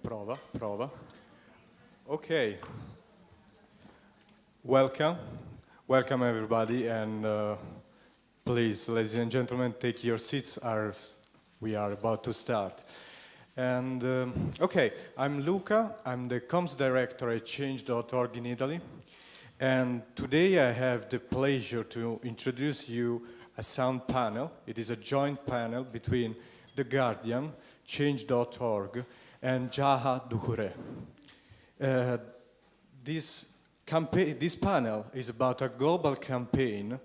Prova, prova. Okay. Welcome. Welcome, everybody. And please, ladies and gentlemen, take your seats as we are about to start. And okay, I'm Luca. I'm the comms director at Change.org in Italy. And today I have the pleasure to introduce you a sound panel. It is a joint panel between The Guardian, Change.org, and Jaha Dukureh. This panel is about a global campaign,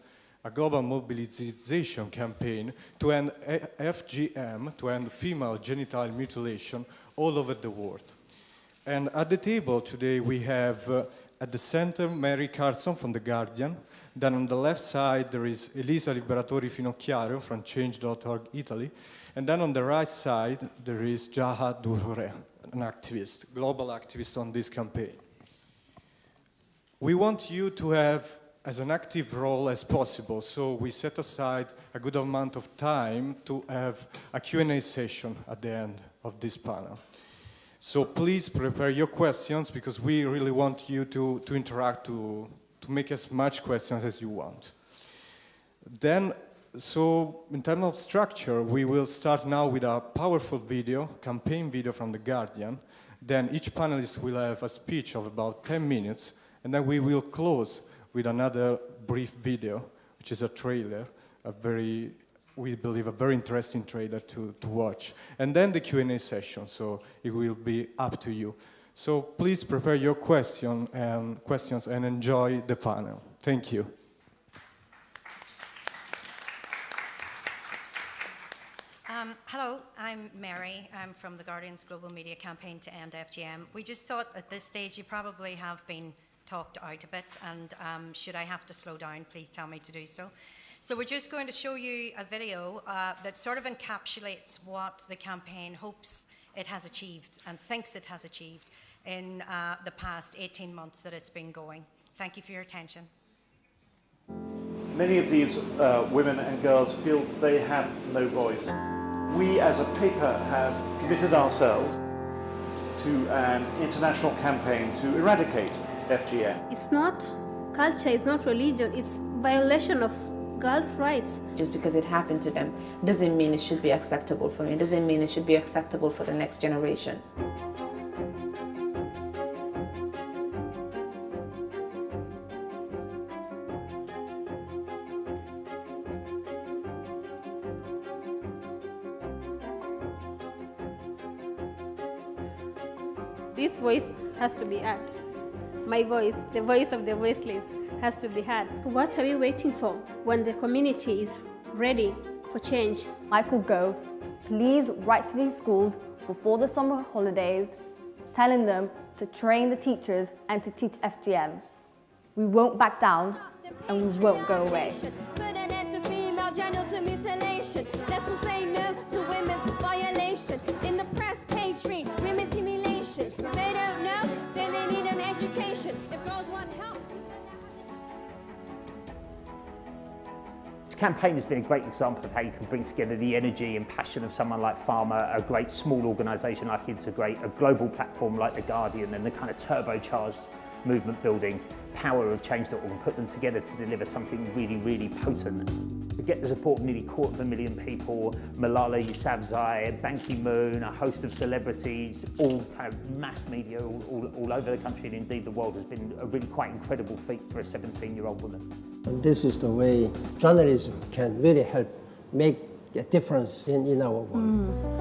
a global mobilization campaign to end FGM, to end female genital mutilation all over the world. And at the table today we have at the center Mary Carson from The Guardian. Then on the left side there is Elisa Liberatori Finocchiaro from Change.org Italy. And then on the right side, there is Jaha Dukureh, an activist, global activist on this campaign. We want you to have as an active role as possible, so we set aside a good amount of time to have a Q&A session at the end of this panel. So please prepare your questions, because we really want you to interact, to make as much questions as you want. Then, so in terms of structure, we will start now with a powerful video, campaign video from The Guardian. Then each panelist will have a speech of about 10 minutes, and then we will close with another brief video, which is a trailer, we believe, a very interesting trailer to watch. And then the Q&A session, so it will be up to you. So please prepare your questions and enjoy the panel. Thank you. Hello, I'm Mary. I'm from The Guardian's Global Media Campaign to End FGM. We just thought at this stage you probably have been talked out a bit, and should I have to slow down, please tell me to do so. So we're just going to show you a video that sort of encapsulates what the campaign hopes it has achieved and thinks it has achieved in the past 18 months that it's been going. Thank you for your attention. Many of these women and girls feel they have no voice. We as a paper have committed ourselves to an international campaign to eradicate FGM. It's not culture, it's not religion, it's violation of girls' rights. Just because it happened to them doesn't mean it should be acceptable for me, it doesn't mean it should be acceptable for the next generation. This voice has to be heard. My voice, the voice of the voiceless, has to be heard. What are we waiting for when the community is ready for change? Michael Gove, please write to these schools before the summer holidays, telling them to train the teachers and to teach FGM. We won't back down and we won't go away. Put an end to female genital mutilation. Let's all say no to women's violation. In the press page read women's humiliation. They don't know, then they need an education. If girls want help. This campaign has been a great example of how you can bring together the energy and passion of someone like Pharma, a great small organisation like Integrate, a global platform like The Guardian, and the kind of turbocharged movement building power of Change.org, and put them together to deliver something really, really potent. To get the support of nearly 250,000 people, Malala Yousafzai, Ban Ki-moon, a host of celebrities, all kind of mass media all over the country and indeed the world, has been a really quite incredible feat for a 17-year-old woman. And this is the way journalism can really help make a difference in our world.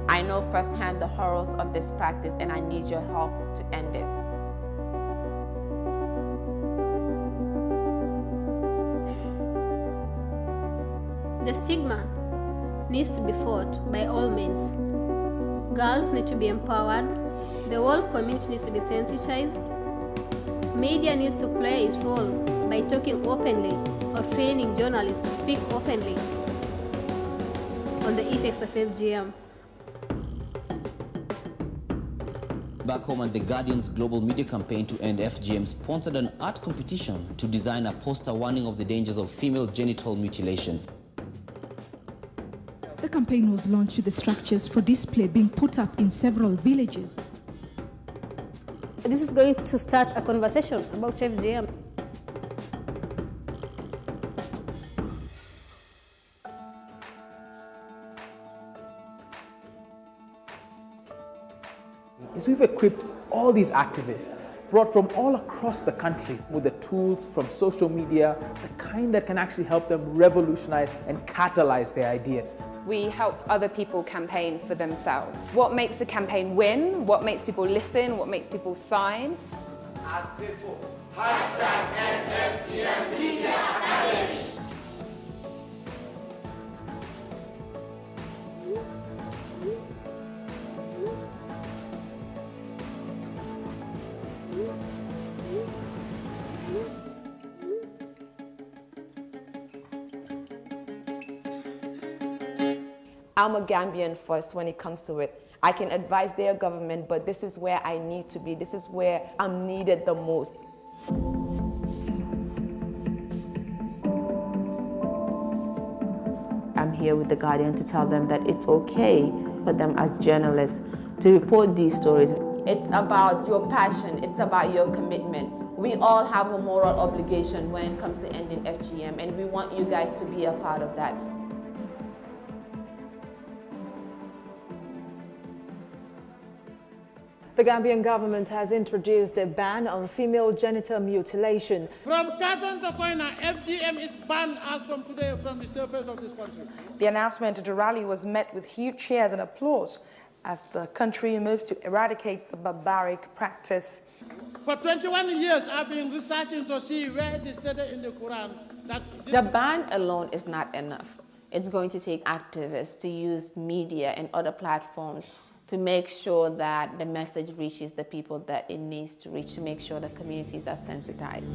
I know firsthand the horrors of this practice and I need your help to end it. The stigma needs to be fought by all means. Girls need to be empowered. The whole community needs to be sensitized. Media needs to play its role by talking openly or training journalists to speak openly on the effects of FGM. back home and the Guardian's global media campaign to end FGM sponsored an art competition to design a poster warning of the dangers of female genital mutilation. The campaign was launched with the structures for display being put up in several villages. This is going to start a conversation about FGM. Is we've equipped all these activists, brought from all across the country, with the tools from social media, the kind that can actually help them revolutionize and catalyze their ideas. We help other people campaign for themselves. What makes a campaign win? What makes people listen? What makes people sign? I'm a Gambian first when it comes to it. I can advise their government, but this is where I need to be. This is where I'm needed the most. I'm here with the Guardian to tell them that it's okay for them as journalists to report these stories. It's about your passion. It's about your commitment. We all have a moral obligation when it comes to ending FGM, and we want you guys to be a part of that. The Gambian government has introduced a ban on female genital mutilation. From Carton to Koina, FGM is banned as from today from the surface of this country. The announcement at the rally was met with huge cheers and applause as the country moves to eradicate the barbaric practice. For 21 years, I've been researching to see where it is stated in the Quran that the ban alone is not enough. It's going to take activists to use media and other platforms to make sure that the message reaches the people that it needs to reach, to make sure the communities are sensitized.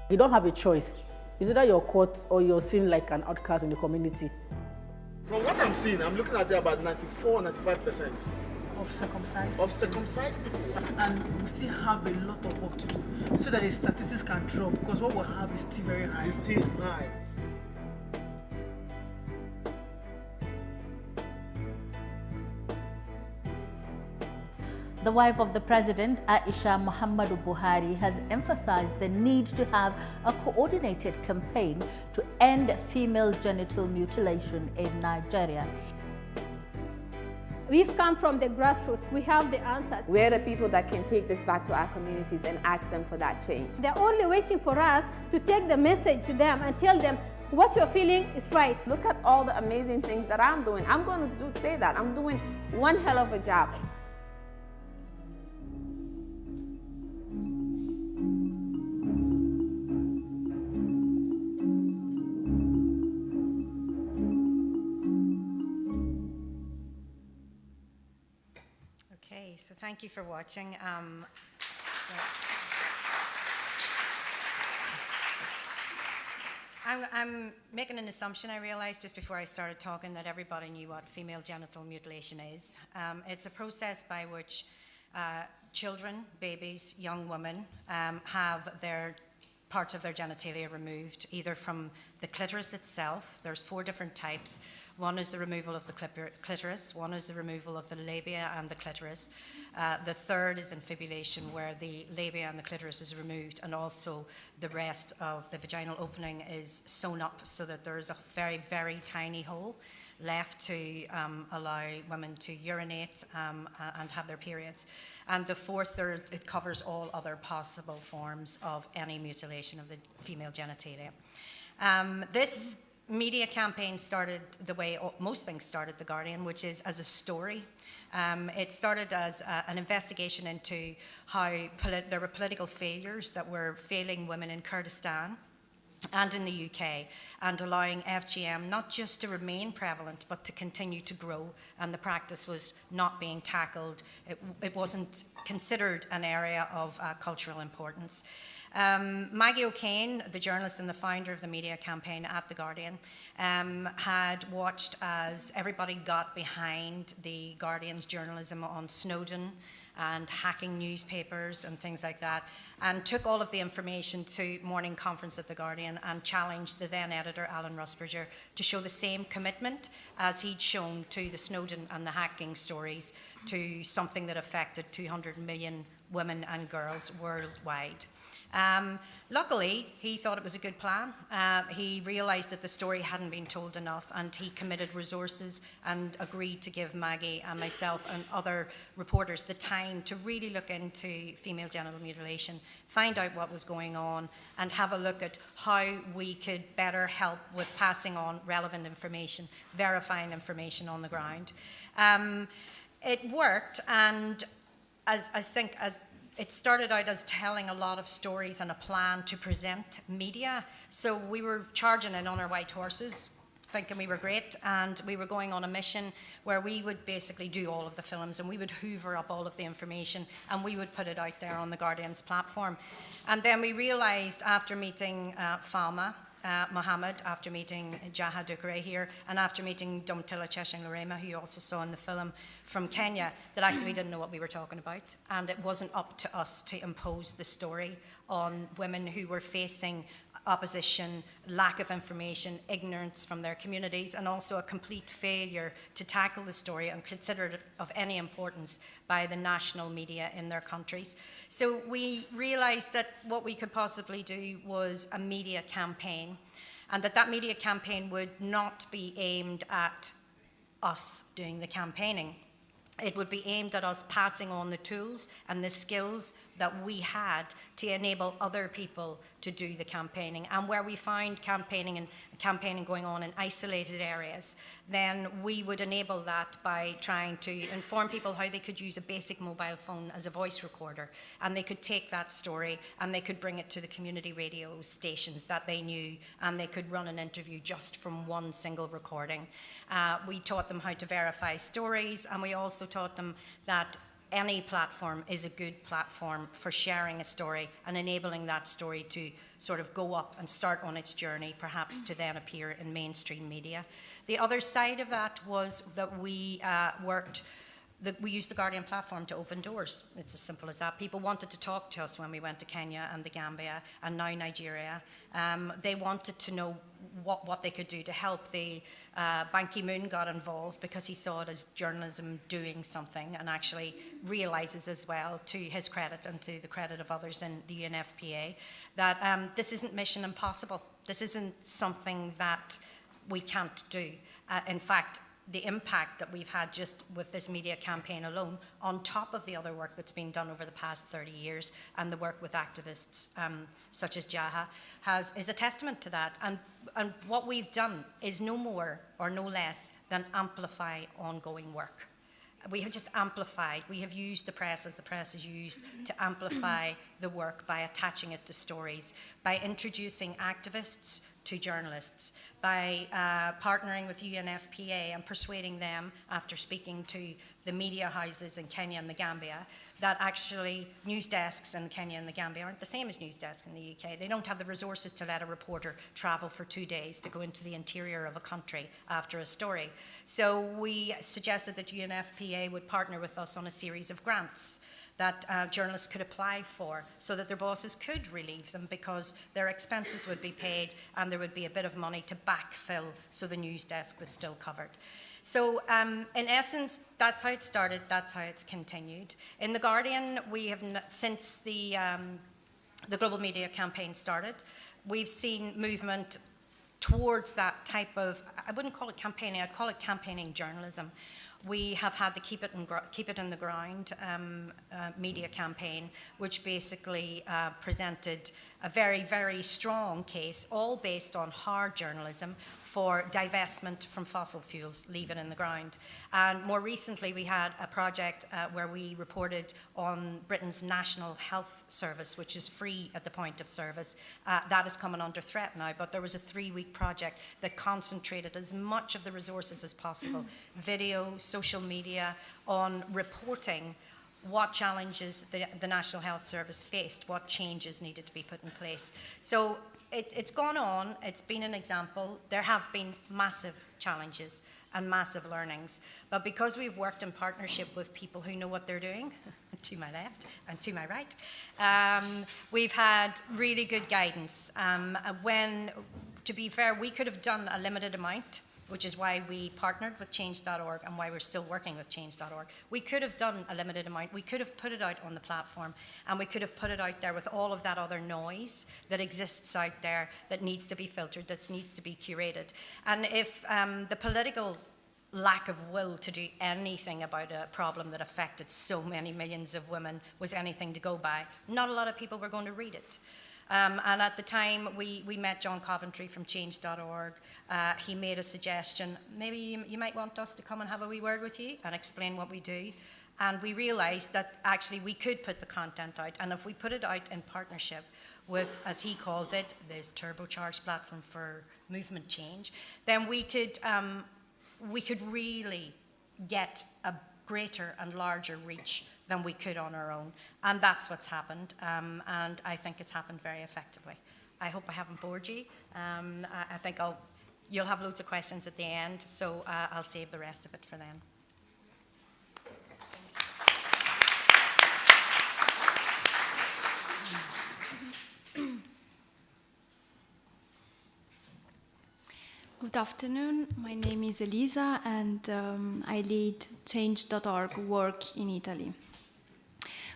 You don't have a choice. It's either you're caught or you're seen like an outcast in the community. From what I'm seeing, I'm looking at about 94–95%. Of circumcised people. And we still have a lot of work to do so that the statistics can drop, because what we have is still very high. It's still high. The wife of the president, Aisha Muhammadu Buhari, has emphasized the need to have a coordinated campaign to end female genital mutilation in Nigeria. We've come from the grassroots. We have the answers. We're the people that can take this back to our communities and ask them for that change. They're only waiting for us to take the message to them and tell them what you're feeling is right. Look at all the amazing things that I'm doing. I'm going to say that. I'm doing one hell of a job. So thank you for watching. I'm making an assumption, I realized just before I started talking, that everybody knew what female genital mutilation is. It's a process by which children, babies, young women have their parts of their genitalia removed, either from the clitoris itself. There's 4 different types. One is the removal of the clitoris, one is the removal of the labia and the clitoris. The third is infibulation, where the labia and the clitoris is removed, and also the rest of the vaginal opening is sewn up so that there is a very, very tiny hole left to allow women to urinate and have their periods. And the fourth, it covers all other possible forms of any mutilation of the female genitalia. This media campaign started the way most things started The Guardian, which is as a story. It started as an investigation into how there were political failures that were failing women in Kurdistan and in the UK, and allowing FGM not just to remain prevalent, but to continue to grow, and the practice was not being tackled. It wasn't considered an area of cultural importance. Maggie O'Kane, the journalist and the founder of the media campaign at The Guardian, had watched as everybody got behind the Guardian's journalism on Snowden and hacking newspapers and things like that, and took all of the information to morning conference at The Guardian and challenged the then editor, Alan Rusbridger, to show the same commitment as he'd shown to the Snowden and the hacking stories to something that affected 200 million women and girls worldwide. Luckily, he thought it was a good plan. He realized that the story hadn't been told enough, and he committed resources and agreed to give Maggie and myself and other reporters the time to really look into female genital mutilation, find out what was going on, and have a look at how we could better help with passing on relevant information, verifying information on the ground. It worked, and as it started out as telling a lot of stories and a plan to present media. So we were charging in on our white horses, thinking we were great, and we were going on a mission where we would basically do all of the films, and we would hoover up all of the information, and we would put it out there on the Guardian's platform. And then we realized after meeting Falma Mohammed, after meeting Jaha Dukureh here, and after meeting Dumtila Cheshang-Lorema, who you also saw in the film from Kenya, that actually we didn't know what we were talking about, and it wasn't up to us to impose the story on women who were facing opposition, lack of information, ignorance from their communities, and also a complete failure to tackle the story and consider it of any importance by the national media in their countries. So we realized that what we could possibly do was a media campaign, and that media campaign would not be aimed at us doing the campaigning. It would be aimed at us passing on the tools and the skills that we had to enable other people to do the campaigning. And where we found campaigning going on in isolated areas, then we would enable that by trying to inform people how they could use a basic mobile phone as a voice recorder. And they could take that story and they could bring it to the community radio stations that they knew, and they could run an interview just from one single recording. We taught them how to verify stories, and we also taught them that any platform is a good platform for sharing a story and enabling that story to sort of go up and start on its journey, perhaps to then appear in mainstream media. The other side of that was that we we used the Guardian platform to open doors. It's as simple as that. People wanted to talk to us when we went to Kenya and the Gambia and now Nigeria. They wanted to know what they could do to help. Ban Ki-moon got involved because he saw it as journalism doing something, and actually realizes as well, to his credit and to the credit of others in the UNFPA, that this isn't mission impossible. This isn't something that we can't do. In fact, the impact that we've had just with this media campaign alone, on top of the other work that's been done over the past 30 years, and the work with activists such as Jaha, is a testament to that. And what we've done is no more or no less than amplify ongoing work. We have just amplified. We have used the press as the press is used to amplify the work by attaching it to stories, by introducing activists to journalists, by partnering with UNFPA and persuading them, after speaking to the media houses in Kenya and the Gambia, that actually news desks in Kenya and the Gambia aren't the same as news desks in the UK. They don't have the resources to let a reporter travel for 2 days to go into the interior of a country after a story. So we suggested that UNFPA would partner with us on a series of grants that journalists could apply for, so that their bosses could relieve them, because their expenses would be paid and there would be a bit of money to backfill so the news desk was still covered. So in essence, that's how it started, that's how it's continued. In The Guardian, we have, since the Global Media Campaign started, we've seen movement towards that type of, I wouldn't call it campaigning, I'd call it campaigning journalism. We have had the Keep It in the Ground media campaign, which basically presented a very, very strong case, all based on hard journalism, for divestment from fossil fuels, leave it in the ground. And more recently, we had a project where we reported on Britain's National Health Service, which is free at the point of service. That is coming under threat now, but there was a 3-week project that concentrated as much of the resources as possible, video, social media, on reporting what challenges the National Health Service faced, what changes needed to be put in place. So it's gone on, it's been an example. There have been massive challenges and massive learnings, but because we've worked in partnership with people who know what they're doing, to my left and to my right, we've had really good guidance. To be fair, we could have done a limited amount, which is why we partnered with Change.org and why we're still working with Change.org. We could have done a limited amount. We could have put it out on the platform, and we could have put it out there with all of that other noise that exists out there that needs to be filtered, that needs to be curated. And if the political lack of will to do anything about a problem that affected so many millions of women was anything to go by, not a lot of people were going to read it. And at the time, we met John Coventry from Change.org. He made a suggestion, maybe you might want us to come and have a wee word with you and explain what we do. And we realized that actually we could put the content out, and if we put it out in partnership with, as he calls it, this turbocharged platform for movement change, then we could really get a greater and larger reach than we could on our own. And that's what's happened, and I think it's happened very effectively. I hope I haven't bored you. I think you'll have loads of questions at the end, so I'll save the rest of it for then. Good afternoon. My name is Elisa, and I lead Change.org work in Italy.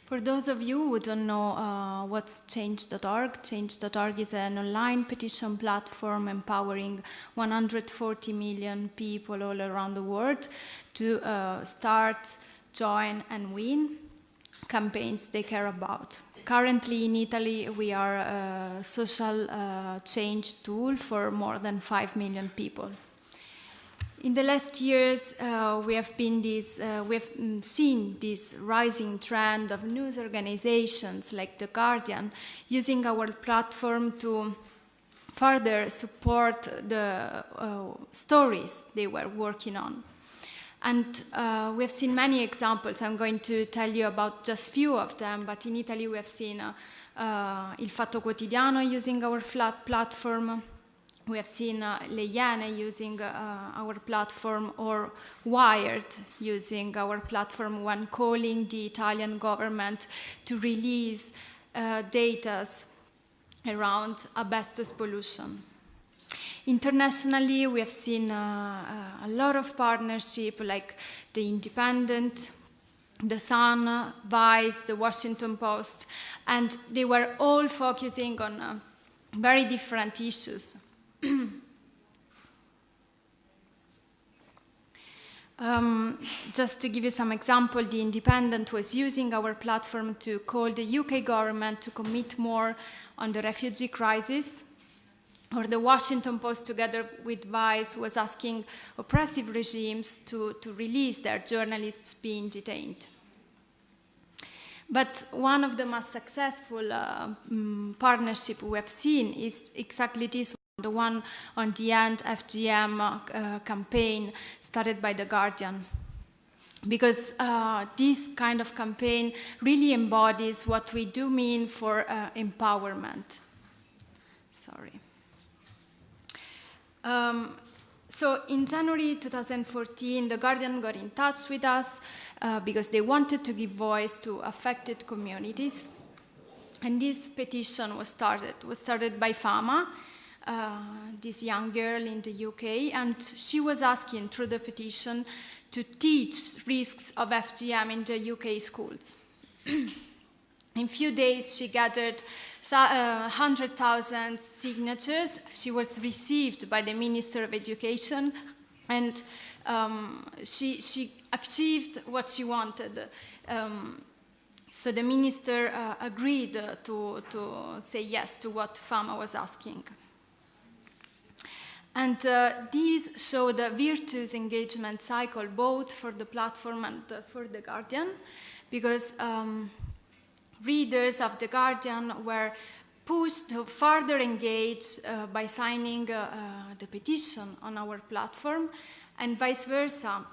For those of you who don't know what's Change.org, Change.org is an online petition platform empowering 140 million people all around the world to start, join, and win campaigns they care about. Currently in Italy, we are a social change tool for more than 5 million people. In the last years, we have seen this rising trend of news organizations like The Guardian using our platform to further support the stories they were working on. And we have seen many examples. I'm going to tell you about just a few of them, but in Italy we have seen Il Fatto Quotidiano using our platform. We have seen Le Iene using our platform, or Wired using our platform when calling the Italian government to release data around asbestos pollution. Internationally, we have seen a lot of partnership, like The Independent, The Sun, Vice, The Washington Post, and they were all focusing on very different issues. Just to give you some example, The Independent was using our platform to call the UK government to commit more on the refugee crisis. Or The Washington Post, together with Vice, was asking oppressive regimes to release their journalists being detained. But one of the most successful partnerships we have seen is exactly this one, the one on the End FGM campaign started by The Guardian. Because this kind of campaign really embodies what we do mean for empowerment. Sorry. So in January 2014, The Guardian got in touch with us because they wanted to give voice to affected communities. And this petition was started by Fama, this young girl in the UK, and she was asking through the petition to teach risks of FGM in the UK schools. In a few days, she gathered 100,000 signatures. She was received by the Minister of Education, and she achieved what she wanted. So the minister agreed to say yes to what Fama was asking. And these showed a virtuous engagement cycle, both for the platform and for The Guardian, because readers of The Guardian were pushed to further engage by signing the petition on our platform, and vice versa.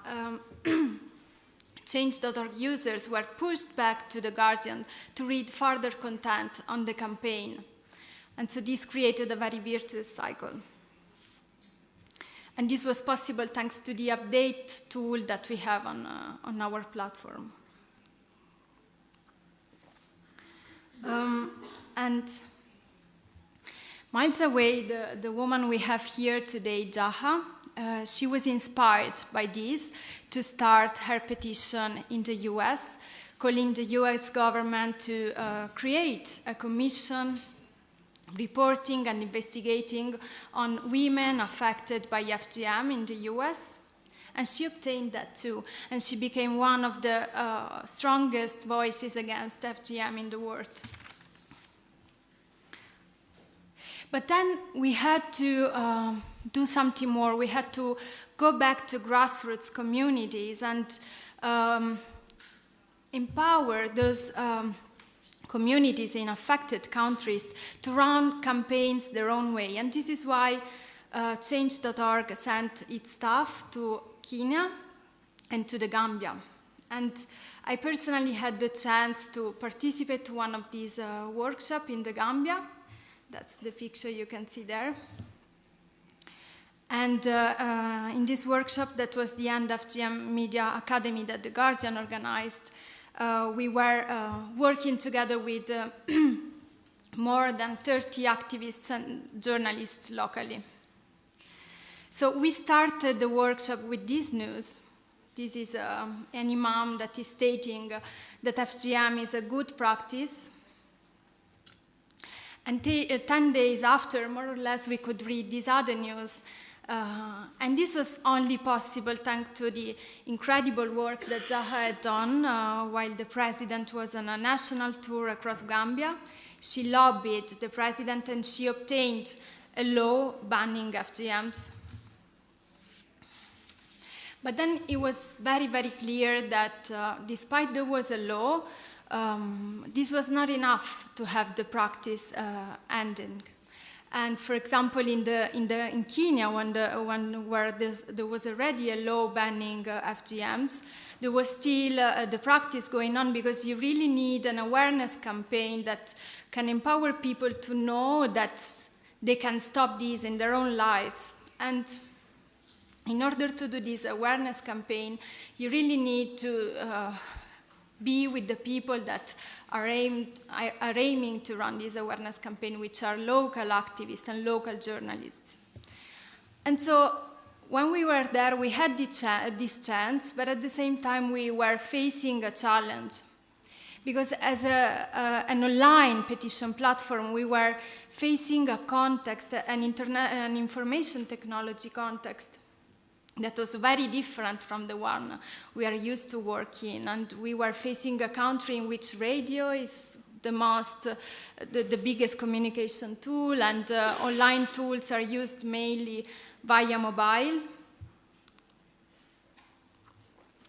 Change.org users were pushed back to The Guardian to read further content on the campaign. And so this created a very virtuous cycle. And this was possible thanks to the update tool that we have on our platform. And miles away, the woman we have here today, Jaha, she was inspired by this to start her petition in the US, calling the US government to create a commission reporting and investigating on women affected by FGM in the US. And she obtained that too. And she became one of the strongest voices against FGM in the world. But then we had to do something more. We had to go back to grassroots communities and empower those communities in affected countries to run campaigns their own way. And this is why Change.org sent its staff to Kenya and to the Gambia. And I personally had the chance to participate to one of these workshops in the Gambia. That's the picture you can see there. And in this workshop, that was the End FGM Media Academy that The Guardian organized, we were working together with more than 30 activists and journalists locally. So we started the workshop with this news. This is an imam that is stating that FGM is a good practice. And 10 days after, more or less, we could read this other news. And this was only possible thanks to the incredible work that Jaha had done while the president was on a national tour across Gambia. She lobbied the president and she obtained a law banning FGMs. But then it was very, very clear that despite there was a law, this was not enough to have the practice ending. And for example, in Kenya, where there was already a law banning FGMs, there was still the practice going on because you really need an awareness campaign that can empower people to know that they can stop these in their own lives. And in order to do this awareness campaign, you really need to be with the people that are aiming to run this awareness campaign, which are local activists and local journalists. And so when we were there, we had this chance, but at the same time, we were facing a challenge. Because as an online petition platform, we were facing a context, an information technology context, that was very different from the one we are used to work in. And we were facing a country in which radio is the biggest communication tool, and online tools are used mainly via mobile.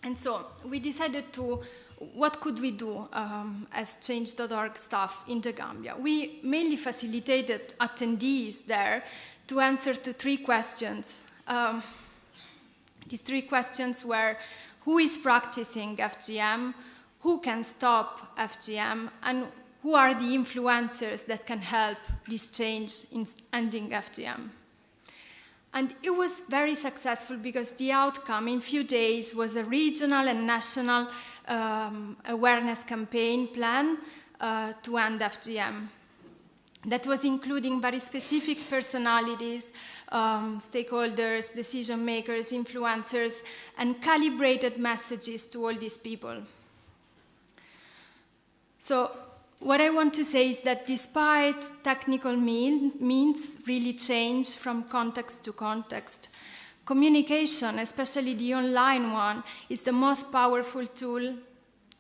And so we decided to, what could we do as Change.org staff in the Gambia? We mainly facilitated attendees there to answer to 3 questions. These 3 questions were, who is practicing FGM, who can stop FGM, and who are the influencers that can help this change in ending FGM? And it was very successful because the outcome in a few days was a regional and national awareness campaign plan to end FGM. That was including very specific personalities, stakeholders, decision makers, influencers, and calibrated messages to all these people. So what I want to say is that despite technical means really change from context to context, communication, especially the online one, is the most powerful tool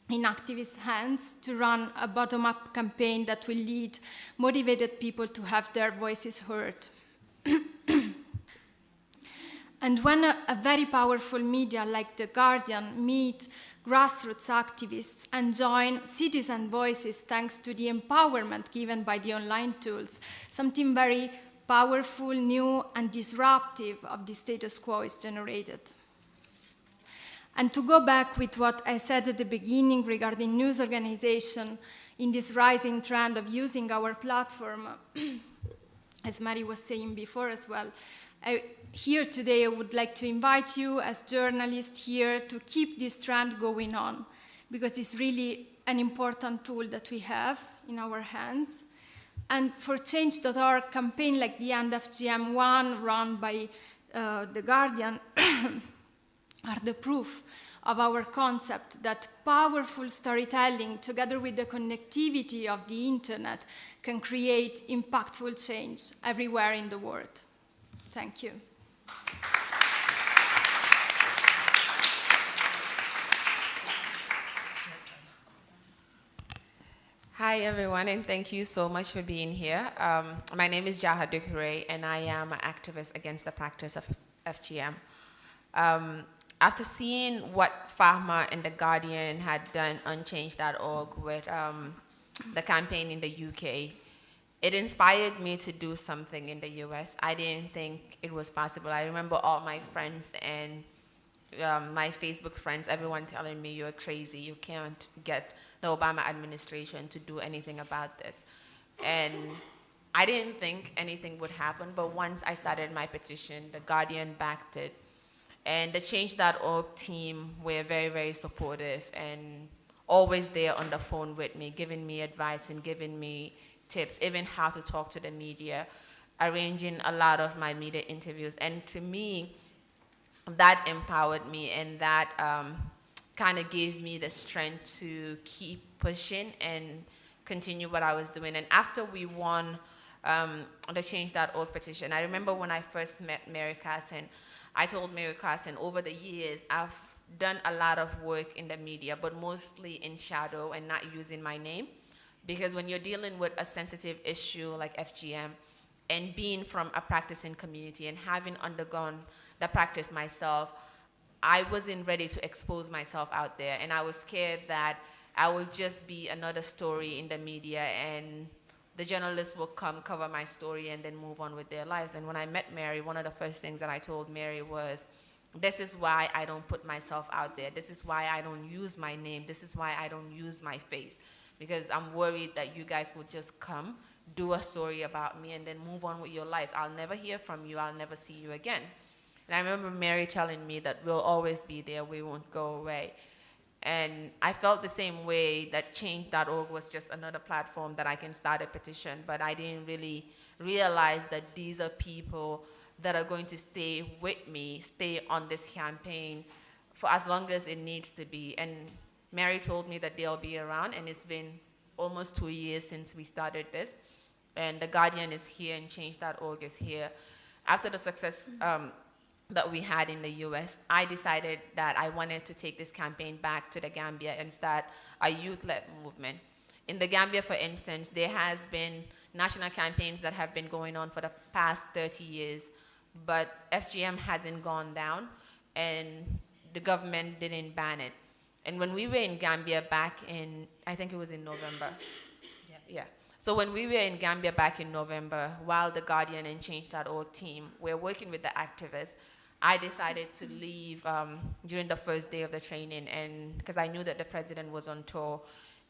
in activists' hands to run a bottom-up campaign that will lead motivated people to have their voices heard. And when a very powerful media like The Guardian meet grassroots activists and join citizen voices thanks to the empowerment given by the online tools, something very powerful, new, and disruptive of the status quo is generated. And to go back with what I said at the beginning regarding news organization in this rising trend of using our platform, as Mary was saying before as well, here today I would like to invite you as journalists here to keep this trend going on, because it's really an important tool that we have in our hands. And for Change.org, campaign like the End FGM one run by The Guardian are the proof of our concept that powerful storytelling, together with the connectivity of the internet, can create impactful change everywhere in the world. Thank you. Hi, everyone, and thank you so much for being here. My name is Jaha Dukureh, and I am an activist against the practice of FGM. After seeing what Fahma and The Guardian had done on Change.org with the campaign in the UK, it inspired me to do something in the US. I didn't think it was possible. I remember all my friends and my Facebook friends, everyone telling me, you're crazy, you can't get the Obama administration to do anything about this. And I didn't think anything would happen, but once I started my petition, The Guardian backed it. And the Change.org team were very, very supportive and always there on the phone with me, giving me advice and giving me tips, even how to talk to the media, arranging a lot of my media interviews. And to me, that empowered me, and that kind of gave me the strength to keep pushing and continue what I was doing. And after we won the Change.org petition, I remember when I first met Mary Carson, I told Mary Carson, over the years, I've done a lot of work in the media, but mostly in shadow and not using my name. Because when you're dealing with a sensitive issue like FGM, and being from a practicing community and having undergone the practice myself, I wasn't ready to expose myself out there. And I was scared that I would just be another story in the media and the journalists will come cover my story and then move on with their lives. And when I met Mary, one of the first things that I told Mary was, this is why I don't put myself out there. This is why I don't use my name. This is why I don't use my face. Because I'm worried that you guys would just come, do a story about me, and then move on with your lives. I'll never hear from you. I'll never see you again. And I remember Mary telling me that we'll always be there. We won't go away. And I felt the same way, that Change.org was just another platform that I can start a petition, but I didn't really realize that these are people that are going to stay with me, stay on this campaign for as long as it needs to be. And Mary told me that they'll be around, and it's been almost 2 years since we started this. And The Guardian is here, and Change.org is here. After the success that we had in the US, I decided that I wanted to take this campaign back to the Gambia and start a youth-led movement. In the Gambia, for instance, there has been national campaigns that have been going on for the past 30 years, but FGM hasn't gone down, and the government didn't ban it. And when we were in Gambia back in, I think it was in November. Yeah. So when we were in Gambia back in November, while the Guardian and Change.org team were working with the activists, I decided to leave during the first day of the training, and because I knew that the president was on tour,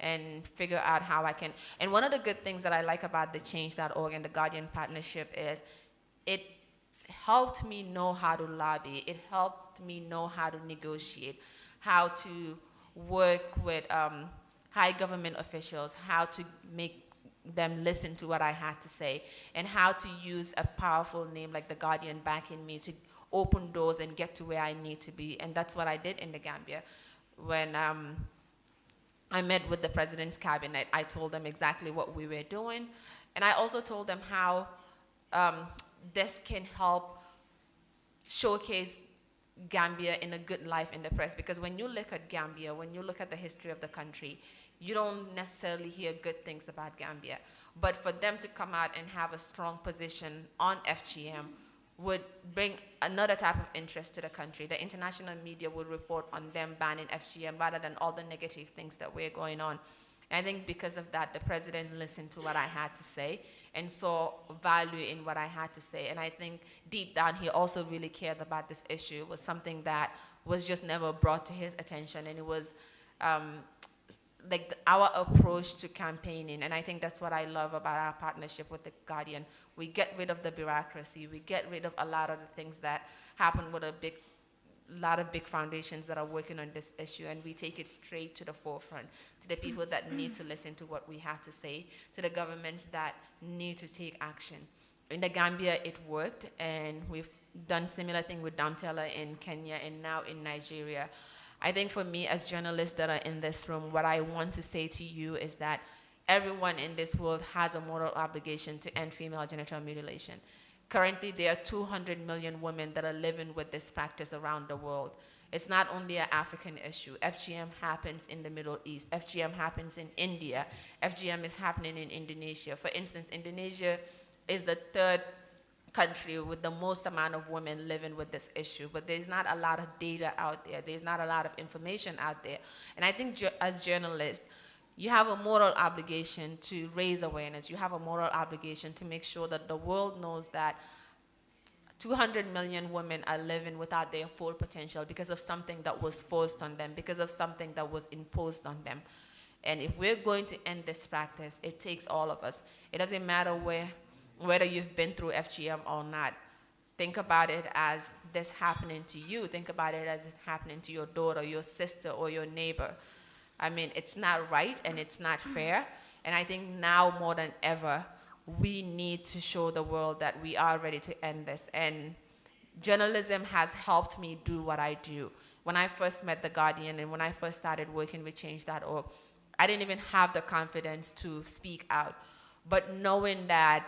and figure out how I can. And one of the good things that I like about the Change.org and the Guardian partnership is it helped me know how to lobby. It helped me know how to negotiate, how to work with high government officials, how to make them listen to what I had to say, and how to use a powerful name like the Guardian backing me to open doors and get to where I need to be. And that's what I did in the Gambia. When I met with the president's cabinet, I told them exactly what we were doing. And I also told them how this can help showcase Gambia in a good life in the press. Because when you look at Gambia, when you look at the history of the country, you don't necessarily hear good things about Gambia. But for them to come out and have a strong position on FGM would bring another type of interest to the country. The international media would report on them banning FGM rather than all the negative things that were going on. And I think because of that, the president listened to what I had to say and saw value in what I had to say. And I think deep down, he also really cared about this issue. It was something that was just never brought to his attention, and it was like our approach to campaigning. And I think that's what I love about our partnership with The Guardian. We get rid of the bureaucracy, we get rid of a lot of the things that happen with a lot of big foundations that are working on this issue, and we take it straight to the forefront, to the people that need to listen to what we have to say, to the governments that need to take action. In the Gambia, it worked, and we've done similar thing with Damtela in Kenya and now in Nigeria. I think for me, as journalists that are in this room, what I want to say to you is that everyone in this world has a moral obligation to end female genital mutilation. Currently, there are 200 million women that are living with this practice around the world. It's not only an African issue. FGM happens in the Middle East. FGM happens in India. FGM is happening in Indonesia. For instance, Indonesia is the third country with the most amount of women living with this issue, but there's not a lot of data out there. There's not a lot of information out there. And I think as journalists, you have a moral obligation to raise awareness. You have a moral obligation to make sure that the world knows that 200 million women are living without their full potential because of something that was forced on them, because of something that was imposed on them. And if we're going to end this practice, it takes all of us. It doesn't matter whether you've been through FGM or not. Think about it as this happening to you. Think about it as it's happening to your daughter, your sister, or your neighbor. I mean, it's not right and it's not fair. And I think now more than ever, we need to show the world that we are ready to end this. And journalism has helped me do what I do. When I first met The Guardian and when I first started working with Change.org, I didn't even have the confidence to speak out. But knowing that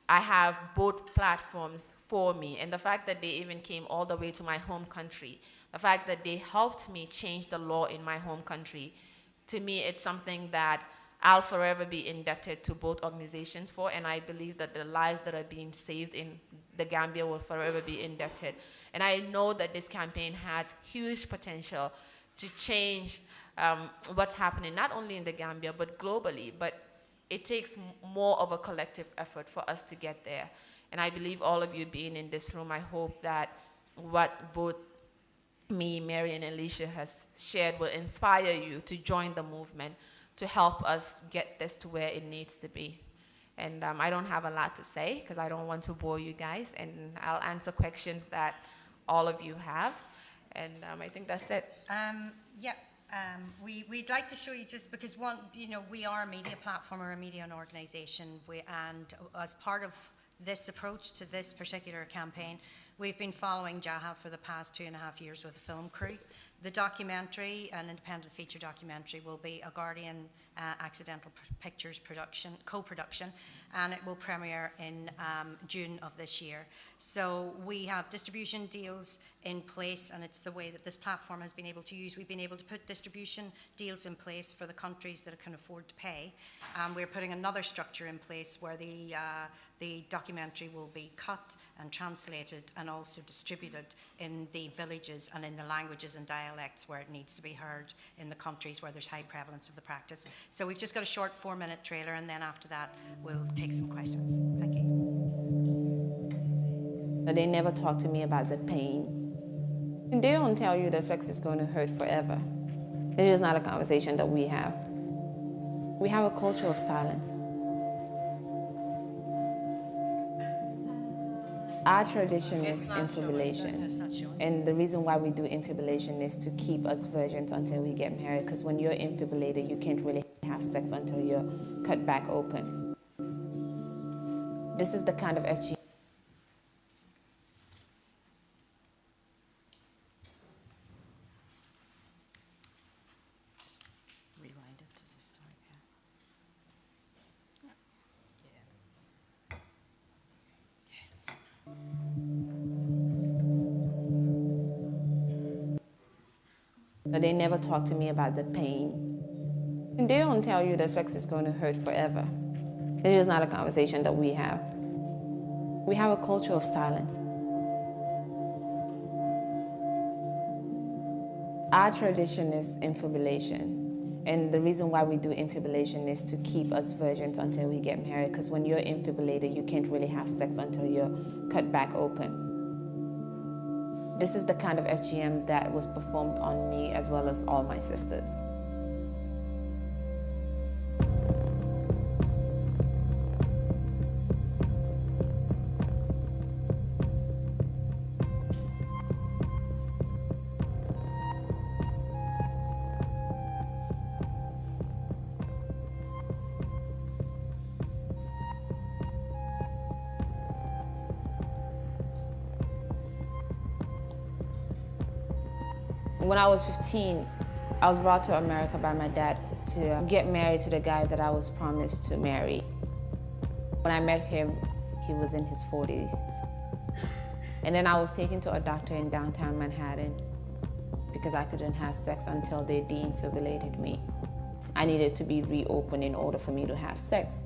I have both platforms for me, and the fact that they even came all the way to my home country, the fact that they helped me change the law in my home country, to me, it's something that I'll forever be indebted to both organizations for, and I believe that the lives that are being saved in the Gambia will forever be indebted. And I know that this campaign has huge potential to change what's happening, not only in the Gambia, but globally. But it takes more of a collective effort for us to get there. And I believe all of you being in this room, I hope that what both me, Mary, and Alicia has shared will inspire you to join the movement, to help us get this to where it needs to be. And I don't have a lot to say because I don't want to bore you guys, and I'll answer questions that all of you have. And I think that's it. We'd like to show you, just because we are a media platform or a media organization, and as part of this approach to this particular campaign, we've been following Jaha for the past 2.5 years with a film crew. The documentary, an independent feature documentary, will be a Guardian Accidental Pictures co-production, and it will premiere in June of this year. So we have distribution deals in place, and it's the way that this platform has been able to use. We've been able to put distribution deals in place for the countries that can afford to pay. We're putting another structure in place where the documentary will be cut and translated and also distributed in the villages and in the languages and dialects where it needs to be heard in the countries where there's high prevalence of the practice. So we've just got a short 4-minute trailer, and then after that we'll take some questions. Thank you. They never talk to me about the pain. And they don't tell you that sex is going to hurt forever. It's just not a conversation that we have. We have a culture of silence. Our tradition is infibulation. And the reason why we do infibulation is to keep us virgins until we get married, because when you're infibulated, you can't really have sex until you're cut back open. This is the kind of FGM. But they never talk to me about the pain. And they don't tell you that sex is going to hurt forever. It's just not a conversation that we have. We have a culture of silence. Our tradition is infibulation. And the reason why we do infibulation is to keep us virgins until we get married, because when you're infibulated, you can't really have sex until you're cut back open. This is the kind of FGM that was performed on me as well as all my sisters. When I was 15, I was brought to America by my dad to get married to the guy that I was promised to marry. When I met him, he was in his 40s. And then I was taken to a doctor in downtown Manhattan because I couldn't have sex until they defibrillated me. I needed to be reopened in order for me to have sex.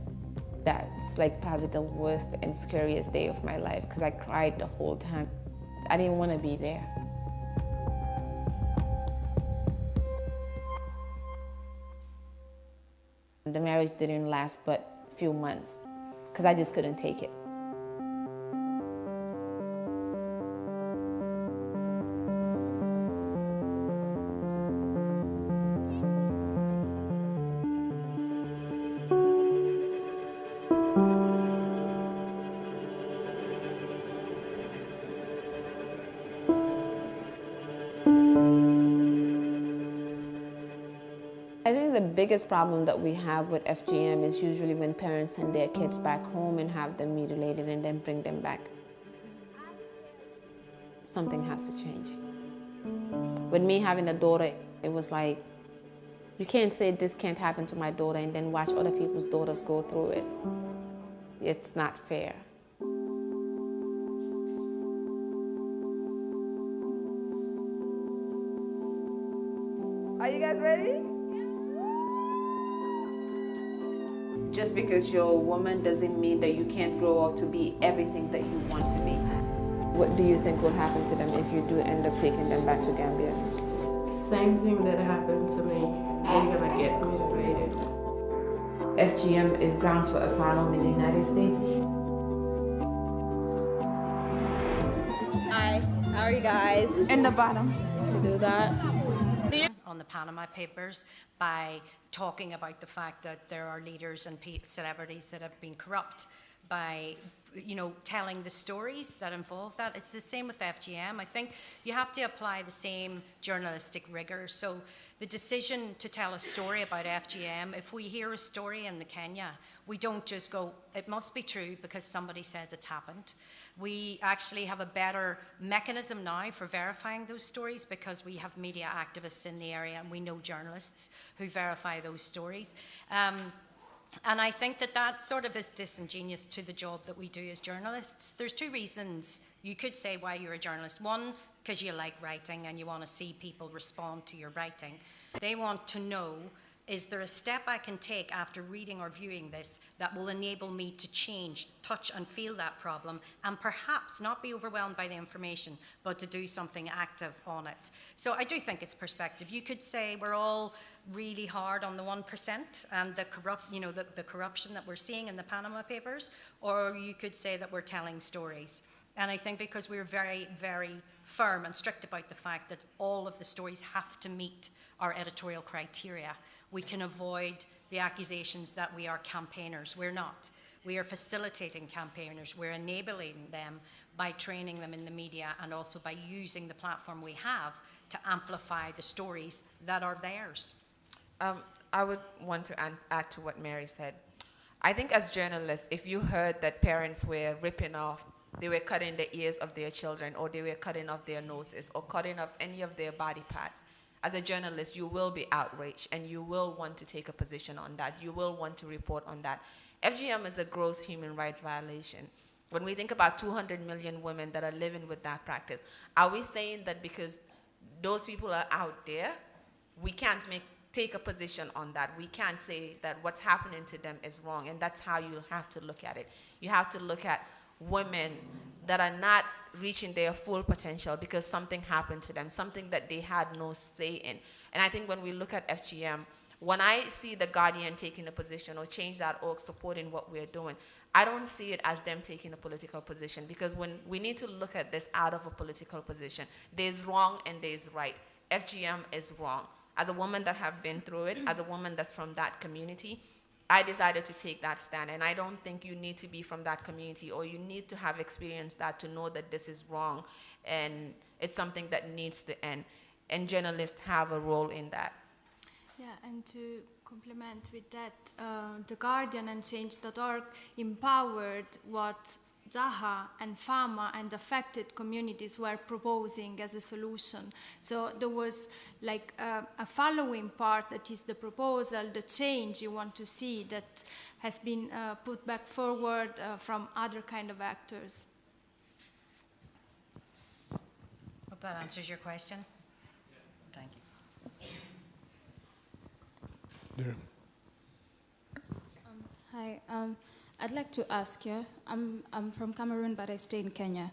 That's like probably the worst and scariest day of my life because I cried the whole time. I didn't want to be there. The marriage didn't last but a few months because I just couldn't take it. I think the biggest problem that we have with FGM is usually when parents send their kids back home and have them mutilated and then bring them back. Something has to change. With me having a daughter, it was like, you can't say this can't happen to my daughter and then watch other people's daughters go through it. It's not fair. Are you guys ready? Just because you're a woman doesn't mean that you can't grow up to be everything that you want to be. What do you think will happen to them if you do end up taking them back to Gambia? Same thing that happened to me. They're gonna get mutilated. FGM is grounds for asylum in the United States. Hi, how are you guys? In the bottom. To do that. On the Panama Papers by talking about the fact that there are leaders and celebrities that have been corrupt by, you know, telling the stories that involve that. It's the same with FGM. I think you have to apply the same journalistic rigor. So the decision to tell a story about FGM, if we hear a story in the Kenya, we don't just go, it must be true because somebody says it's happened. We actually have a better mechanism now for verifying those stories because we have media activists in the area and we know journalists who verify those stories. And I think that that sort of is disingenuous to the job that we do as journalists. There's two reasons you could say why you're a journalist. One, because you like writing and you want to see people respond to your writing. They want to know, is there a step I can take after reading or viewing this that will enable me to change, touch and feel that problem and perhaps not be overwhelmed by the information, but to do something active on it. So I do think it's perspective. You could say we're all really hard on the 1% and the corruption that we're seeing in the Panama Papers, or you could say that we're telling stories. And I think because we're very, very firm and strict about the fact that all of the stories have to meet our editorial criteria, we can avoid the accusations that we are campaigners. We're not. We are facilitating campaigners. We're enabling them by training them in the media and also by using the platform we have to amplify the stories that are theirs. I would want to add to what Mary said. I think as journalists, if you heard that parents were ripping off, they were cutting the ears of their children, or they were cutting off their noses, or cutting off any of their body parts, as a journalist, you will be outraged and you will want to take a position on that. You will want to report on that. FGM is a gross human rights violation. When we think about 200 million women that are living with that practice, are we saying that because those people are out there, we can't take a position on that? We can't say that what's happening to them is wrong, and that's how you have to look at it. You have to look at women that are not reaching their full potential because something happened to them, something that they had no say in. And I think when we look at FGM, When I see the Guardian taking a position or Change.org supporting what we're doing, I don't see it as them taking a political position, because when we need to look at this out of a political position, there's wrong and there's right. FGM is wrong. As a woman that have been through it, as a woman that's from that community, I decided to take that stand, and I don't think you need to be from that community or you need to have experienced that to know that this is wrong and it's something that needs to end. And journalists have a role in that. Yeah, and to complement with that, The Guardian and Change.org empowered what Jaha and Fama and affected communities were proposing as a solution. So there was like a following part that is the proposal, the change you want to see that has been put back forward from other kind of actors. Hope that answers your question. Thank you. Hi, I'd like to ask you, I'm from Cameroon, but I stay in Kenya.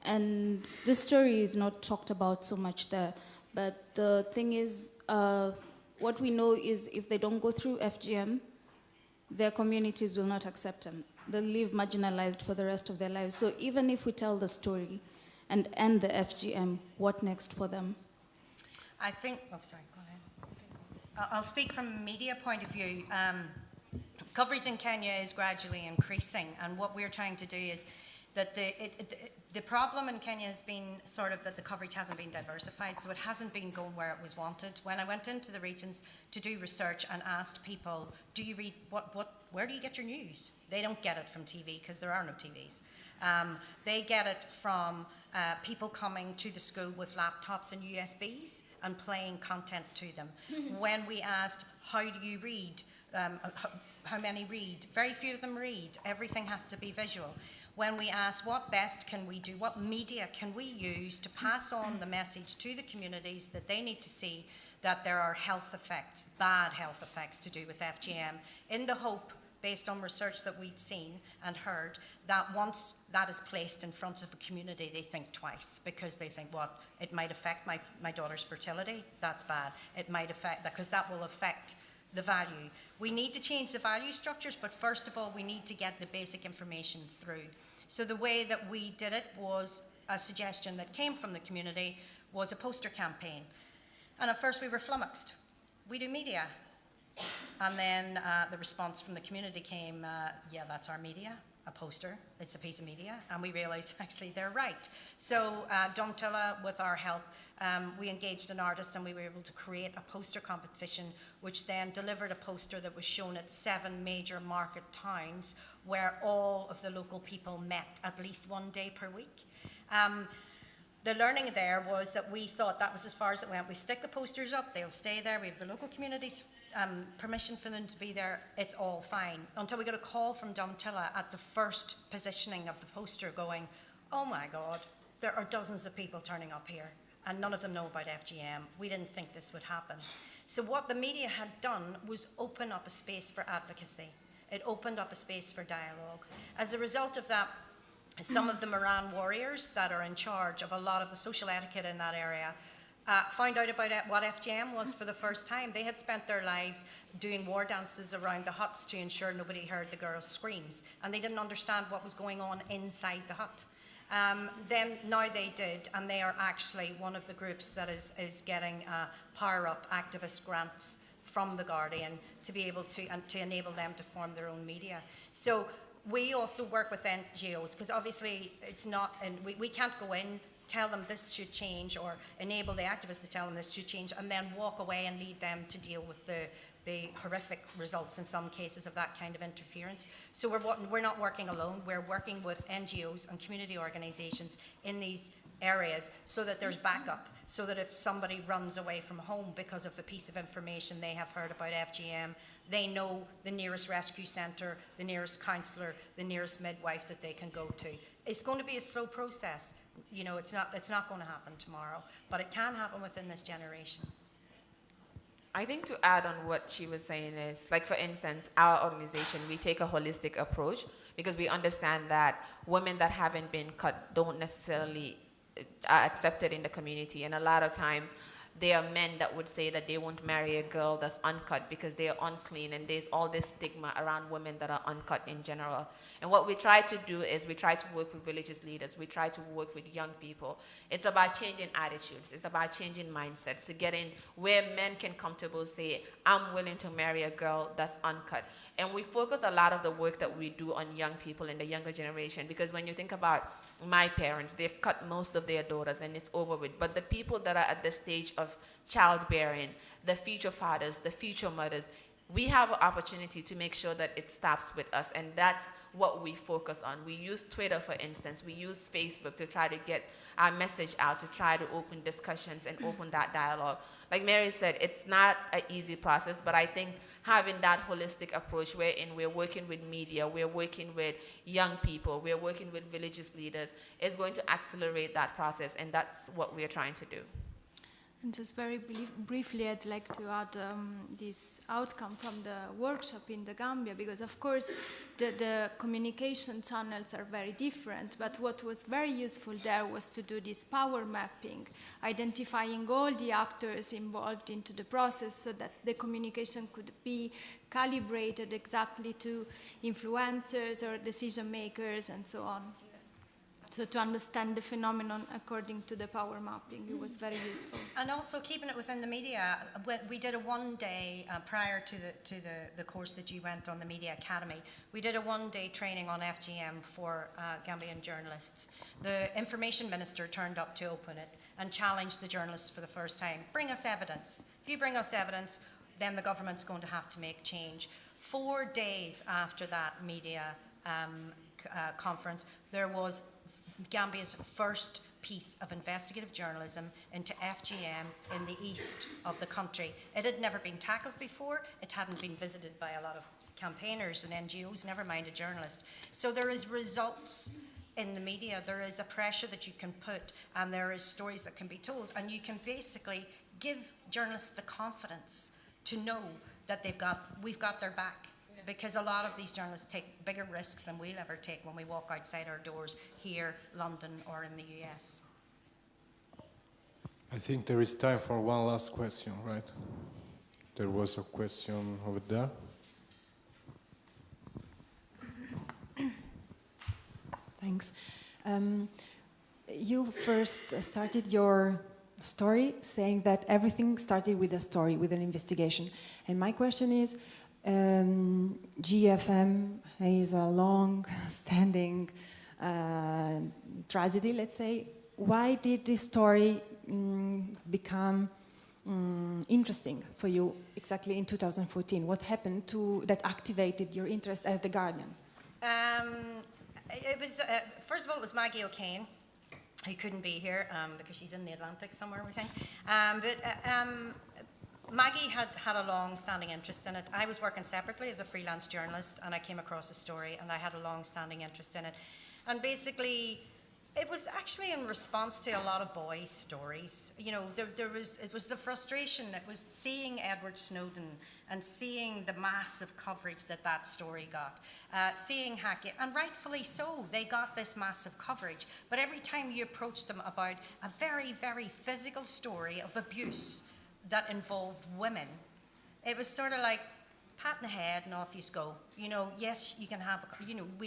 And this story is not talked about so much there. But the thing is, what we know is if they don't go through FGM, their communities will not accept them. They'll live marginalized for the rest of their lives. So even if we tell the story and end the FGM, what next for them? I think, oh, sorry, go ahead. I'll speak from a media point of view. Coverage in Kenya is gradually increasing, and what we're trying to do is that the problem in Kenya has been sort of that the coverage hasn't been diversified, so it hasn't been going where it was wanted. When I went into the regions to do research and asked people, do you read, where do you get your news? They don't get it from TV because there are no TVs. They get it from people coming to the school with laptops and USBs and playing content to them. When we asked, how do you read? How many read? Very few of them read. Everything has to be visual. When we asked what best can we do, what media can we use to pass on the message to the communities that they need to see that there are health effects, bad health effects to do with FGM, in the hope, based on research that we'd seen and heard, that once that is placed in front of a community, they think twice, because they think, what, it might affect my daughter's fertility? That's bad. It might affect, because that will affect the value. We need to change the value structures, but first of all, we need to get the basic information through. So the way that we did it was a suggestion that came from the community was a poster campaign. And at first we were flummoxed. We do media. And then the response from the community came, yeah, that's our media, a poster, it's a piece of media. And we realized actually they're right. So Domtilla, with our help, we engaged an artist and we were able to create a poster competition, which then delivered a poster that was shown at 7 major market towns where all of the local people met at least 1 day per week. The learning there was that we thought that was as far as it went. We stick the posters up, they'll stay there, we have the local communities permission for them to be there, it's all fine. Until we got a call from Domtilla at the first positioning of the poster going, oh my God, there are dozens of people turning up here and none of them know about FGM. We didn't think this would happen. So what the media had done was open up a space for advocacy. It opened up a space for dialogue. As a result of that, some of the Moran warriors that are in charge of a lot of the social etiquette in that area found out about what FGM was for the first time. They had spent their lives doing war dances around the huts to ensure nobody heard the girls' screams, and they didn't understand what was going on inside the hut. Then now they did, and they are actually one of the groups that is getting Power Up activist grants from The Guardian to be able to, and to enable them to form their own media. So we also work with NGOs, because obviously it's not, and we can't go in, tell them this should change, or enable the activists to tell them this should change, and then walk away and leave them to deal with the horrific results in some cases of that kind of interference. So we're not working alone, we're working with NGOs and community organizations in these areas so that there's backup, so that if somebody runs away from home because of a piece of information they have heard about FGM, they know the nearest rescue centre, the nearest counsellor, the nearest midwife that they can go to. It's going to be a slow process. You know, it's not going to happen tomorrow, but it can happen within this generation. I think to add on what she was saying is, like for instance, our organization, we take a holistic approach because we understand that women that haven't been cut don't necessarily are accepted in the community, and a lot of time there are men that would say that they won't marry a girl that's uncut because they are unclean, and there's all this stigma around women that are uncut in general. And what we try to do is we try to work with religious leaders, we try to work with young people. It's about changing attitudes, it's about changing mindsets, to get in where men can comfortably say, I'm willing to marry a girl that's uncut. And we focus a lot of the work that we do on young people in the younger generation, because when you think about my parents, they've cut most of their daughters and it's over with. But the people that are at the stage of childbearing, the future fathers, the future mothers, we have an opportunity to make sure that it stops with us, and that's what we focus on. We use Twitter, for instance, we use Facebook to try to get our message out, to try to open discussions and open that dialogue. Like Mary said, it's not an easy process, but I think having that holistic approach wherein we're working with media, we're working with young people, we're working with religious leaders, is going to accelerate that process, and that's what we're trying to do. And just very briefly, I'd like to add this outcome from the workshop in the Gambia, because of course the communication channels are very different, but what was very useful there was to do this power mapping, identifying all the actors involved into the process so that the communication could be calibrated exactly to influencers or decision makers and so on. So to understand the phenomenon according to the power mapping, it was very useful. And also keeping it within the media, we did a one-day, prior to the course that you went on, the Media Academy, we did a one-day training on FGM for Gambian journalists. The information minister turned up to open it and challenged the journalists for the first time. Bring us evidence. If you bring us evidence, then the government's going to have to make change. 4 days after that media conference, there was Gambia's first piece of investigative journalism into FGM in the east of the country. It had never been tackled before. It hadn't been visited by a lot of campaigners and NGOs, never mind a journalist. So there is results in the media. There is a pressure that you can put, and there is stories that can be told, and you can basically give journalists the confidence to know that we've got their back. Because a lot of these journalists take bigger risks than we'll ever take when we walk outside our doors here, London, or in the US. I think there is time for one last question, right? There was a question over there. Thanks. You first started your story saying that everything started with a story, with an investigation. And my question is, GFM is a long-standing tragedy, let's say. Why did this story become interesting for you exactly in 2014? What happened that activated your interest as The Guardian? It was, first of all, it was Maggie O'Kane, who couldn't be here because she's in the Atlantic somewhere, we think. Maggie had a long-standing interest in it. I was working separately as a freelance journalist, and I came across a story, and I had a long-standing interest in it. And basically, it was actually in response to a lot of boys' stories. You know, it was the frustration. It was seeing Edward Snowden and seeing the massive coverage that story got. Seeing Hackett, and rightfully so, they got this massive coverage. But every time you approached them about a very, very physical story of abuse that involved women, it was sort of like pat in the head and off you go. You know, yes, you can have,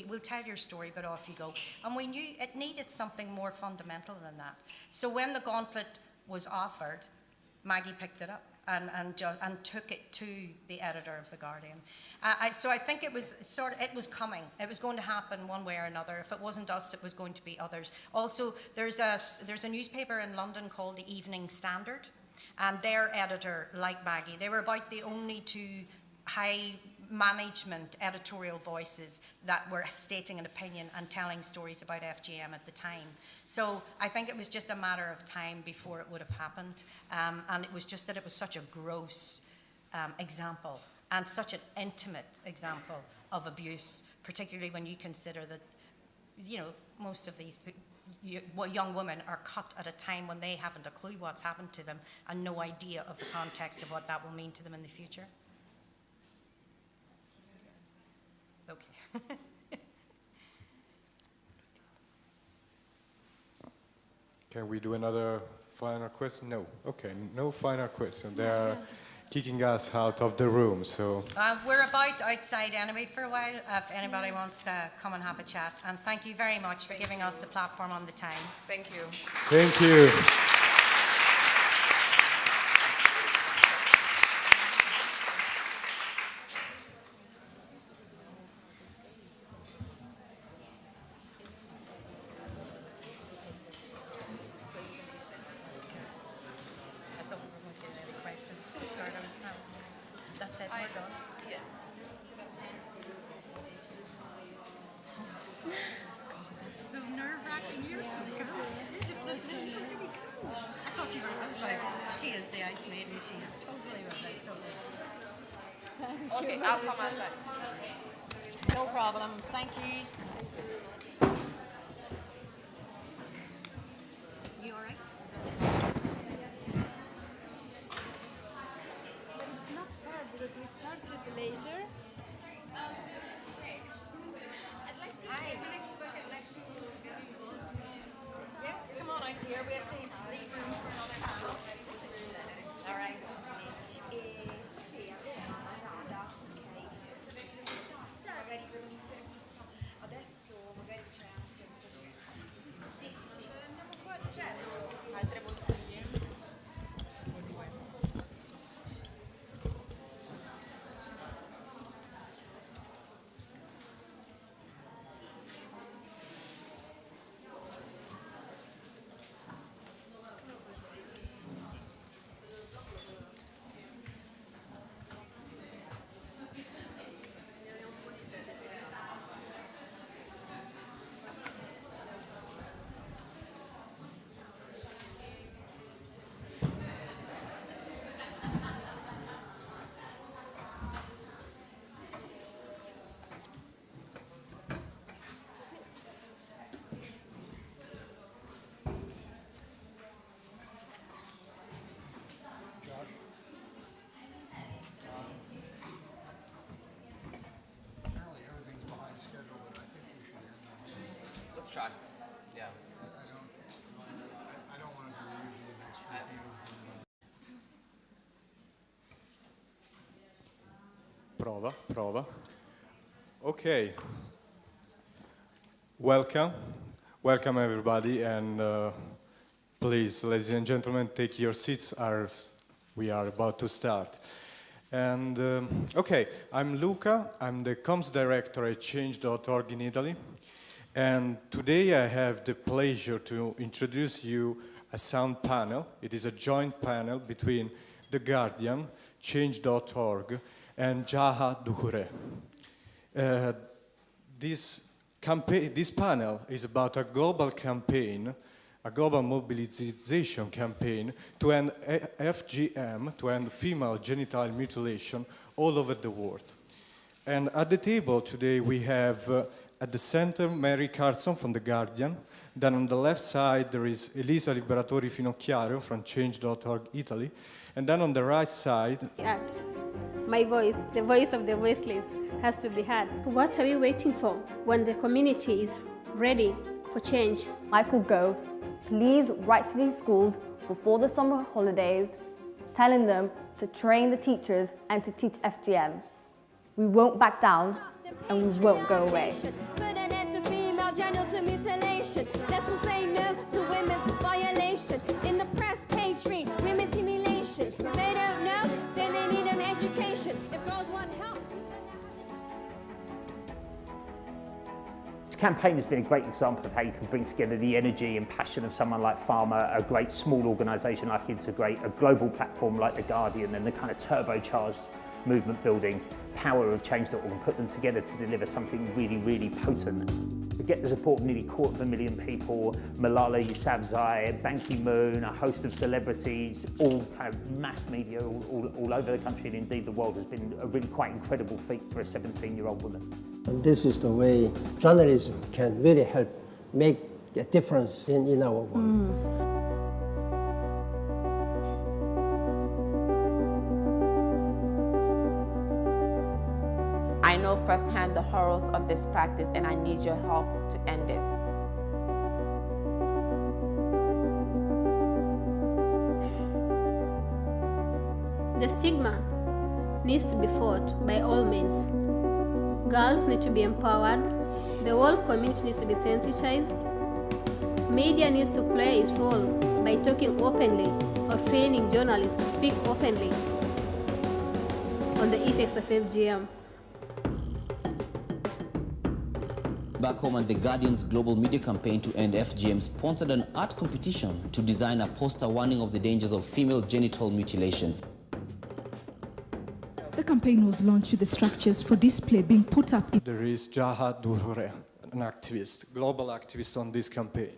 we'll tell your story, but off you go. And we knew it needed something more fundamental than that. So when the gauntlet was offered, Maggie picked it up and took it to the editor of The Guardian. So I think it was coming. It was going to happen one way or another. If it wasn't us, it was going to be others. Also, there's a newspaper in London called the Evening Standard, and their editor, like Maggie, they were about the only two high management editorial voices that were stating an opinion and telling stories about FGM at the time. So I think it was just a matter of time before it would have happened. And it was just that it was such a gross example and such an intimate example of abuse, particularly when you consider that, most of these young women are cut at a time when they haven't a clue what's happened to them and no idea of the context of what that will mean to them in the future. Okay. Can we do another Final question? No. Okay, no final question. They are kicking us out of the room, so... We're about outside anyway for a while, if anybody wants to come and have a chat. And thank you very much for giving us the platform on the time. Thank you. Thank you. That's it, we're done. Yes. So nerve-wracking, you're so good. You're just so really cool. I thought you were, I was like, she is the ice maiden, she is totally with it, totally. Okay, I'll come outside. No problem, thank you. You all right? It's not fair because we started later. I'd like to. I'd like to get involved. Yeah, come on out here. We have to leave room for another panel. All right. Adesso magari c'è anche un po'. Sì, sì, sì. Certo. Altre bottiglie. Let's try. Yeah. I don't want to do the next Prova, prova. Okay. Welcome. Welcome everybody, and please, ladies and gentlemen, take your seats as we are about to start. And okay, I'm Luca. I'm the comms director at change.org in Italy. And today I have the pleasure to introduce you a sound panel. It is a joint panel between The Guardian, change.org, and Jaha Dukureh. This panel is about a global campaign, a global mobilization campaign to end FGM, to end female genital mutilation all over the world. And at the table today we have at the center, Mary Carson from The Guardian. Then on the left side, there is Elisa Liberatori Finocchiaro from change.org Italy. And then on the right side... Yeah. My voice, the voice of the voiceless, has to be heard. What are we waiting for when the community is ready for change? Michael Gove, please write to these schools before the summer holidays, telling them to train the teachers and to teach FGM. We won't back down, and we won't go away. Put an end to female genital mutilation. Let's all say no to women's violation. In the press, page 3, women's humiliation. If they don't know, then they need an education. If girls want help. This campaign has been a great example of how you can bring together the energy and passion of someone like Pharma, a great small organisation like Integrate, a global platform like The Guardian, and the kind of turbocharged movement building power of change.org, and put them together to deliver something really, really potent. To get the support of nearly 250,000 people, Malala Yousafzai, Ban Ki-moon, a host of celebrities, all kind of mass media all over the country and indeed the world, has been a really quite incredible feat for a 17-year-old woman. And this is the way journalism can really help make a difference in our world. I know firsthand the horrors of this practice, and I need your help to end it. The stigma needs to be fought by all means. Girls need to be empowered. The whole community needs to be sensitized. Media needs to play its role by talking openly or training journalists to speak openly on the effects of FGM. Back home at the Guardian's global media campaign to end FGM sponsored an art competition to design a poster warning of the dangers of female genital mutilation. The campaign was launched with the structures for display being put up. There is Jaha Dukureh, an activist, global activist on this campaign.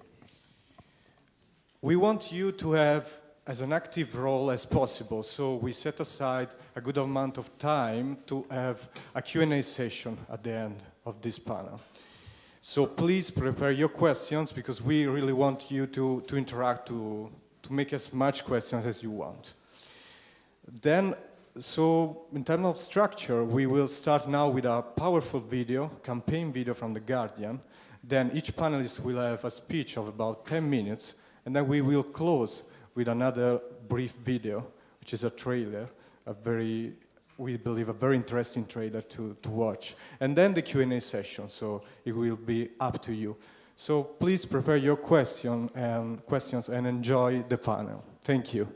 We want you to have as an active role as possible, so we set aside a good amount of time to have a Q&A session at the end of this panel. So please prepare your questions, because we really want you to interact, to make as much questions as you want. Then, so in terms of structure, we will start now with a powerful video, campaign video from The Guardian. Then each panelist will have a speech of about 10 minutes, and then we will close with another brief video, which is a trailer, we believe a very interesting trailer to watch. And then the Q&A session, so it will be up to you. So please prepare your questions and enjoy the panel. Thank you.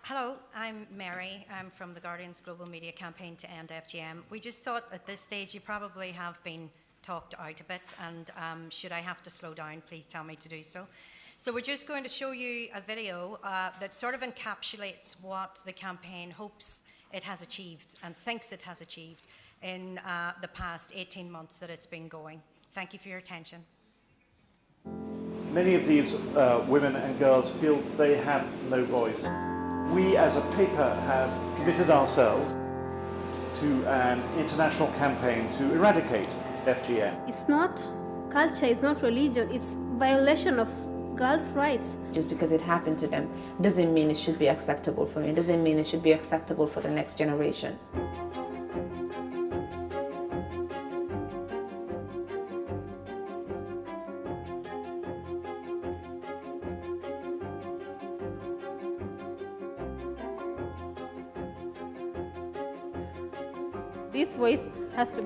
Hello, I'm Mary. I'm from the Guardian's global media campaign to end FGM. We just thought at this stage you probably have been talked out a bit, and should I have to slow down, please tell me to do so. So we're just going to show you a video that sort of encapsulates what the campaign hopes it has achieved and thinks it has achieved in the past 18 months that it's been going. Thank you for your attention. Many of these women and girls feel they have no voice. We as a paper have committed ourselves to an international campaign to eradicate FGM. It's not culture, it's not religion, it's violation of girls' rights. Just because it happened to them doesn't mean it should be acceptable for me. It doesn't mean it should be acceptable for the next generation. This voice has to be